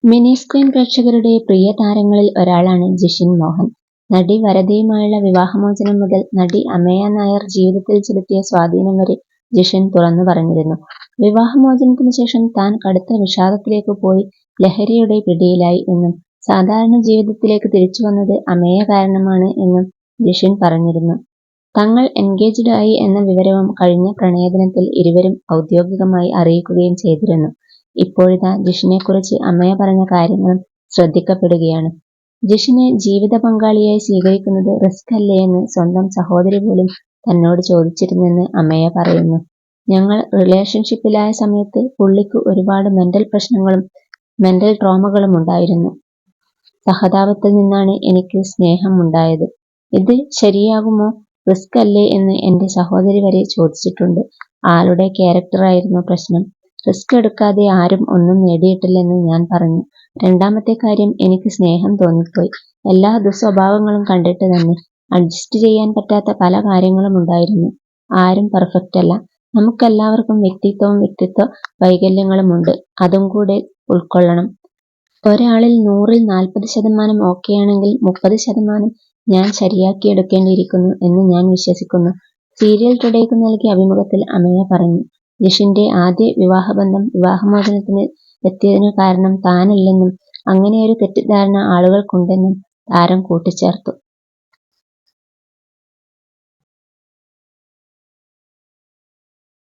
Mini screen പ്രേക്ഷകരുടെ പ്രിയ താരങ്ങളിൽ ഒരാളാണ് ജിഷിൻ മോഹൻ. നടി വരദയുമായുള്ള വിവാഹമോചനം മുതൽ നടി അമേയ നായർ ജീവിതത്തിൽ ചെലുത്തിയ സ്വാധീനം വരെ ജിഷിൻ തുറന്നു പറഞ്ഞിരുന്നു. വിവാഹമോചനത്തിനു ശേഷം താൻ കടുത്ത വിഷാദത്തിലേക്ക് പോയി ലഹരിയുടെ പിടിയിലായി എന്നും സാധാരണ ജീവിതത്തിലേക്ക് തിരിച്ചുവന്നത് അമേയ കാരണമാണ് എന്നും ജിഷിൻ പറഞ്ഞിരുന്നു. തങ്ങൾ എൻഗേജ്ഡ് ആയി എന്ന വിവരവും കഴിഞ്ഞ പ്രണയദിനത്തിൽ ഇരുവരും ഔദ്യോഗികമായി അറിയിക്കുകയും ചെയ്തിരുന്നു. ഇപ്പോഴിതാ ജിഷിനെക്കുറിച്ച് അമേയ പറഞ്ഞ കാര്യങ്ങളും ശ്രദ്ധിക്കപ്പെടുകയാണ്. ജിഷിനെ ജീവിത പങ്കാളിയായി സ്വീകരിക്കുന്നത് റിസ്ക് അല്ലേയെന്ന് സ്വന്തം സഹോദരി പോലും തന്നോട് ചോദിച്ചിരുന്നെന്ന് അമേയ പറയുന്നു. ഞങ്ങൾ റിലേഷൻഷിപ്പിലായ സമയത്ത് പുള്ളിക്ക് ഒരുപാട് മെന്റൽ പ്രശ്നങ്ങളും മെന്റൽ ട്രോമകളും ഉണ്ടായിരുന്നു. സഹതാപത്തിൽ നിന്നാണ് എനിക്ക് സ്നേഹം ഉണ്ടായത്. ഇത് ശരിയാകുമോ, റിസ്ക് അല്ലേ എന്ന് എന്റെ സഹോദരി വരെ ചോദിച്ചിട്ടുണ്ട്. ആളുടെ ക്യാരക്ടറായിരുന്നു പ്രശ്നം. റിസ്ക് എടുക്കാതെ ആരും ഒന്നും നേടിയിട്ടില്ലെന്ന് ഞാൻ പറഞ്ഞു. രണ്ടാമത്തെ കാര്യം, എനിക്ക് സ്നേഹം തോന്നിപ്പോയി. എല്ലാ ദുസ്വഭാവങ്ങളും കണ്ടിട്ട് തന്നെ. അഡ്ജസ്റ്റ് ചെയ്യാൻ പറ്റാത്ത പല കാര്യങ്ങളും ഉണ്ടായിരുന്നു. ആരും പെർഫെക്റ്റ് അല്ല. നമുക്കെല്ലാവർക്കും വ്യക്തിത്വ വൈകല്യങ്ങളുമുണ്ട്. അതും കൂടെ ഉൾക്കൊള്ളണം. ഒരാളിൽ 100-ൽ 40% ഓക്കെയാണെങ്കിൽ 30% ഞാൻ ശരിയാക്കിയെടുക്കേണ്ടിയിരിക്കുന്നു എന്ന് ഞാൻ വിശ്വസിക്കുന്നു. സീരിയൽ ടുഡേക്ക് നൽകിയ അഭിമുഖത്തിൽ അമേയ പറഞ്ഞു. ജിഷിന്റെ ആദ്യ വിവാഹബന്ധം വിവാഹമോചനത്തിന് എത്തിയതിനു കാരണം താനല്ലെന്നും അങ്ങനെയൊരു തെറ്റിദ്ധാരണ ആളുകൾക്കുണ്ടെന്നും താരം കൂട്ടിച്ചേർത്തു.